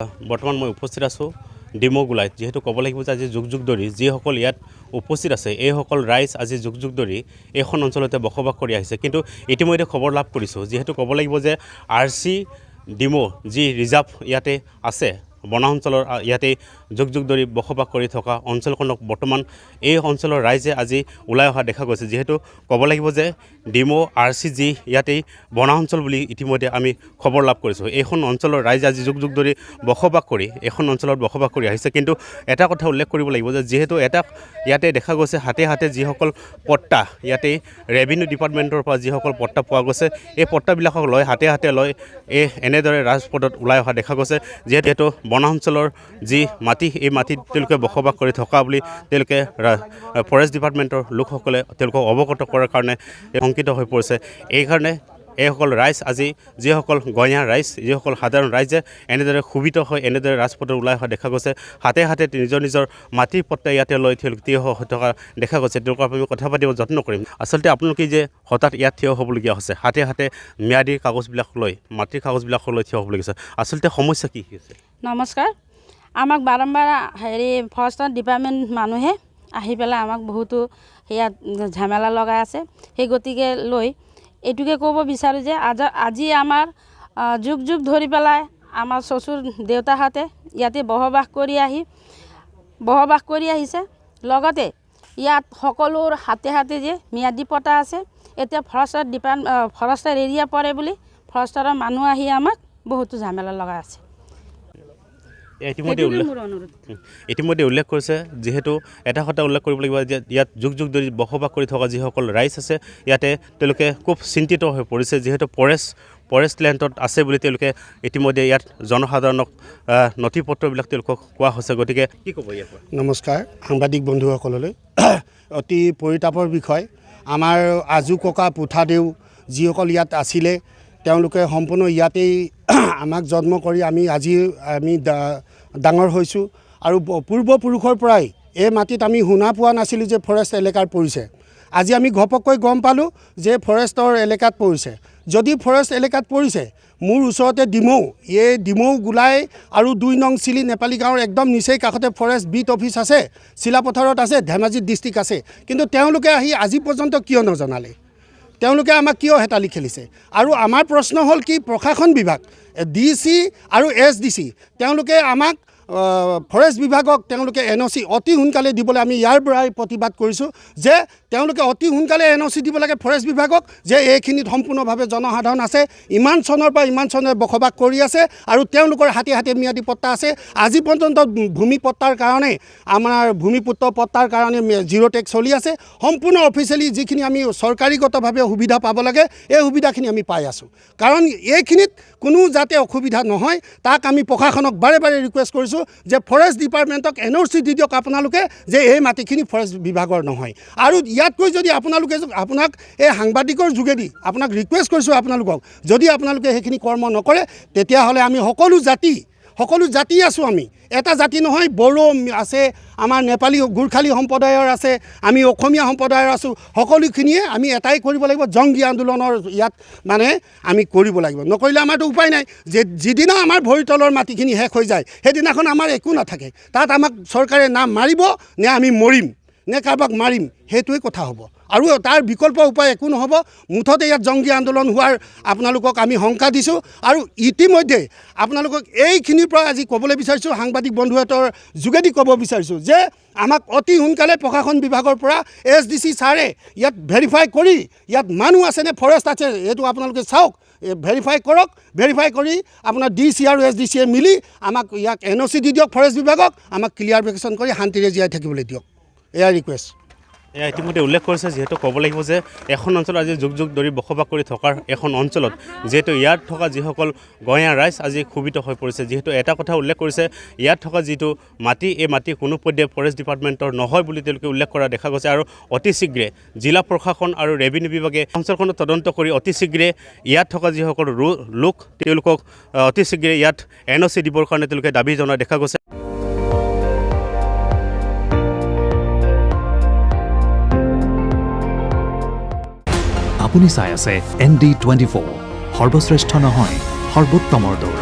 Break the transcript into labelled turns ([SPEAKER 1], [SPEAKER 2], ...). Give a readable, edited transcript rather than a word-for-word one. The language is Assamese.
[SPEAKER 1] বৰ্তমান মই উপস্থিত আছোঁ ডিমগুলাইত যিহেতু ক'ব লাগিব যে আজি যুগ যুগ ধৰি যিসকল ইয়াত উপস্থিত আছে এইসকল ৰাইজ আজি যুগ যুগ ধৰি এইখন অঞ্চলতে বসবাস কৰি আহিছে কিন্তু ইতিমধ্যে খবৰ লাভ কৰিছোঁ যিহেতু ক'ব লাগিব যে RC ডিমো যি ৰিজাৰ্ভ ইয়াতে আছে বনাঞ্চলৰ ইয়াতে যুগ যুগ ধৰি বসবাস কৰি থকা অঞ্চলখনক বৰ্তমান এই অঞ্চলৰ ৰাইজে আজি ওলাই অহা দেখা গৈছে যিহেতু ক'ব লাগিব যে ডিমো RC যি ইয়াতে বনাঞ্চল বুলি ইতিমধ্যে আমি খবৰ লাভ কৰিছোঁ এইখন অঞ্চলৰ ৰাইজে আজি যুগ যুগ ধৰি বসবাস কৰি এইখন অঞ্চলত বসবাস কৰি আহিছে কিন্তু এটা কথা উল্লেখ কৰিব লাগিব যে যিহেতু এটা ইয়াতে দেখা গৈছে হাতে হাতে যিসকল পট্টা ইয়াতে ৰেভিনিউ ডিপাৰ্টমেণ্টৰ পৰা যিসকল পট্টা পোৱা গৈছে এই পট্টাবিলাকক লৈ হাতে হাতে লৈ এনেদৰে ৰাজপথত ওলাই অহা দেখা গৈছে যিহেতু বনাঞ্চলৰ যি মাটি এই মাটিত তেওঁলোকে বসবাস কৰি থকা বুলি তেওঁলোকে ফৰেষ্ট ডিপাৰ্টমেণ্টৰ লোকসকলে তেওঁলোকক অৱগত কৰাৰ কাৰণে শংকিত হৈ পৰিছে এইকাৰণে এইসকল ৰাইজ আজি যিসকল গঞা ৰাইজ যিসকল সাধাৰণ ৰাইজে এনেদৰে সুবিধ হৈ এনেদৰে ৰাজপথত ওলাই অহা দেখা গৈছে হাতে হাতে নিজৰ নিজৰ মাটিৰ পট্টা ইয়াতে লৈ তেওঁলোক থিয় হৈ থকা দেখা গৈছে তেওঁলোকৰ আমি কথা পাতিব যত্ন কৰিম আচলতে আপোনালোকে যে হঠাৎ ইয়াত থিয় হ'বলগীয়া হৈছে হাতে হাতে ম্যাদী কাগজবিলাক লৈ মাটিৰ কাগজবিলাক লৈ থিয় হ'বলগীয়া হৈছে আচলতে সমস্যা কি হৈছে
[SPEAKER 2] নমস্কাৰ আমাক বাৰম্বাৰ ফৰেষ্টৰ ডিপাৰ্টমেণ্ট মানুহে আহি পেলাই আমাক বহুতো ইয়াত ঝামেলা লগাই আছে সেই গতিকে লৈ এইটোকে ক'ব বিচাৰোঁ যে আজি আমাৰ যুগ যুগ ধৰি পেলাই আমাৰ চচুৰ দেউতাহঁতে ইয়াতে বসবাস কৰি আহিছে লগতে ইয়াত সকলোৰ হাতে হাতে যে ম্যাদী পট্টা আছে এতিয়া ফৰেষ্টৰ এৰিয়া পৰে বুলি ফৰেষ্টৰৰ মানুহ আহি আমাক বহুতো ঝামেলা লগাই আছে
[SPEAKER 1] ইতিমধ্যে উল্লেখ কৰিছে যিহেতু এটা কথা উল্লেখ কৰিব লাগিব যে ইয়াত যুগ যুগ ধৰি বসবাস কৰি থকা যিসকল ৰাইজ আছে ইয়াতে তেওঁলোকে খুব চিন্তিত হৈ পৰিছে যিহেতু ফৰেষ্ট লেণ্ডত আছে বুলি তেওঁলোকে ইতিমধ্যে ইয়াত জনসাধাৰণক নথি পত্ৰবিলাক তেওঁলোকক কোৱা হৈছে গতিকে কি ক'ব ইয়াৰ পৰা
[SPEAKER 3] নমস্কাৰ সাংবাদিক বন্ধুসকললৈ অতি পৰিতাপৰ বিষয় আমাৰ আজু ককা পুথাদেউ যিসকল ইয়াত আছিলে তেওঁলোকে সম্পূৰ্ণ ইয়াতেই আমাক জন্ম কৰি আমি ডাঙৰ হৈছোঁ আৰু পূৰ্বপুৰুষৰ পৰাই এই মাটিত আমি শুনা পোৱা নাছিলোঁ যে ফৰেষ্ট এলেকাৰ পৰিছে আজি আমি ঘপককৈ গম পালোঁ যে ফৰেষ্টৰ এলেকাত পৰিছে যদি ফৰেষ্ট এলেকাত পৰিছে মোৰ ওচৰতে ডিমৌ গোলাই আৰু 2 নং চিলি নেপালী গাঁৱৰ একদম নিচেই কাষতে ফৰেষ্ট বিট অফিচ আছে চিলাপথাৰত আছে ধেমাজি ডিষ্ট্ৰিক্ট আছে কিন্তু তেওঁলোকে আহি আজি পৰ্যন্ত কিয় নজনালে তেওঁলোকে আমাক কিয় হেতালি খেলিছে আৰু আমাৰ প্ৰশ্ন হ'ল কি প্ৰশাসন বিভাগ DC আৰু SDC তেওঁলোকে আমাক ফৰেষ্ট বিভাগক তেওঁলোকে NOC অতি সোনকালে দিবলৈ আমি ইয়াৰ পৰাই প্ৰতিবাদ কৰিছোঁ যে তেওঁলোকে অতি সোনকালে NOC দিব লাগে ফৰেষ্ট বিভাগক যে এইখিনিত সম্পূৰ্ণভাৱে জনসাধাৰণ আছে ইমান চনৰ পৰা ইমান চনৰ বসবাস কৰি আছে আৰু তেওঁলোকৰ হাতে হাতে ম্যাদী পট্টা আছে আজি পৰ্যন্ত ভূমি পট্টাৰ কাৰণে আমাৰ ভূমিপুত্ৰ পট্টাৰ কাৰণে জিৰ' টেক্স চলি আছে সম্পূৰ্ণ অফিচিয়েলি যিখিনি আমি চৰকাৰীগতভাৱে সুবিধা পাব লাগে এই সুবিধাখিনি আমি পাই আছোঁ কাৰণ এইখিনিত কোনো যাতে অসুবিধা নহয় তাক আমি প্ৰশাসনক বাৰে বাৰে ৰিকুৱেষ্ট কৰিছোঁ যে ফৰেষ্ট ডিপাৰ্টমেণ্টক NOC দি দিয়ক আপোনালোকে যে এই মাটিখিনি ফৰেষ্ট বিভাগৰ নহয় আৰু ইয়াতকৈ যদি আপোনাক এই সাংবাদিকৰ যোগেদি আপোনাক ৰিকুৱেষ্ট কৰিছোঁ আপোনালোকক যদি আপোনালোকে সেইখিনি কৰ্ম নকৰে তেতিয়াহ'লে আমি সকলো জাতি আছোঁ আমি এটা জাতি নহয় বড়ো আছে আমাৰ নেপালী গোৰ্খালী সম্প্ৰদায়ৰ আছে আমি অসমীয়া সম্প্ৰদায়ৰ আছোঁ সকলোখিনিয়ে আমি এটাই কৰিব লাগিব জংগী আন্দোলনৰ ইয়াত মানে আমি কৰিব লাগিব নকৰিলে আমাৰতো উপায় নাই যে যিদিনা আমাৰ ভৰিৰ তলৰ মাটিখিনি শেষ হৈ যায় সেইদিনাখন আমাৰ একো নাথাকে তাত আমাক চৰকাৰে না মাৰিব নে আমি মৰিম নে কাৰোবাক মাৰিম সেইটোৱে কথা হ'ব আৰু তাৰ বিকল্প উপায় একো নহ'ব মুঠতে ইয়াত জংগী আন্দোলন হোৱাৰ আপোনালোকক আমি শংকা দিছোঁ আৰু ইতিমধ্যে আপোনালোকক এইখিনিৰ পৰা আজি ক'বলৈ বিচাৰিছোঁ সাংবাদিক বন্ধুহঁতৰ যোগেদি ক'ব বিচাৰিছোঁ যে আমাক অতি সোনকালে প্ৰশাসন বিভাগৰ পৰা SDC ছাৰে ইয়াত ভেৰিফাই কৰি ইয়াত মানুহ আছেনে ফৰেষ্ট আছে এইটো আপোনালোকে চাওক ভেৰিফাই কৰি আপোনাৰ DC আৰু SDCয়ে মিলি আমাক ইয়াক NOC দি দিয়ক ফৰেষ্ট বিভাগক আমাক ক্লিয়াৰিফিকেশ্যন কৰি শান্তিৰে জীয়াই থাকিবলৈ দিয়ক এয়া ৰিকুৱেষ্ট
[SPEAKER 1] ইতিমধ্যে উল্লেখ কৰিছে যিহেতু ক'ব লাগিব যে এখন অঞ্চলত আজি যুগ যুগ ধৰি বসবাস কৰি থকাৰ এখন অঞ্চলত যিহেতু ইয়াত থকা যিসকল গঞা ৰাইজ আজি ক্ষোভিত হৈ পৰিছে যিহেতু এটা কথা উল্লেখ কৰিছে ইয়াত থকা যিটো মাটি এই মাটি কোনো পৰ্যায়ে ফৰেষ্ট ডিপাৰ্টমেণ্টৰ নহয় বুলি তেওঁলোকে উল্লেখ কৰা দেখা গৈছে আৰু অতি শীঘ্ৰে জিলা প্ৰশাসন আৰু ৰেভিনিউ বিভাগে অঞ্চলখনত তদন্ত কৰি অতি শীঘ্ৰে ইয়াত থকা যিসকল লোক তেওঁলোকক অতি শীঘ্ৰে ইয়াত NOC দিবৰ কাৰণে তেওঁলোকে দাবী জনোৱা দেখা গৈছে
[SPEAKER 4] আপুনি চাই আছে ND24 সৰ্বশ্ৰেষ্ঠ নহয় সৰ্বোত্তমৰ দৌৰ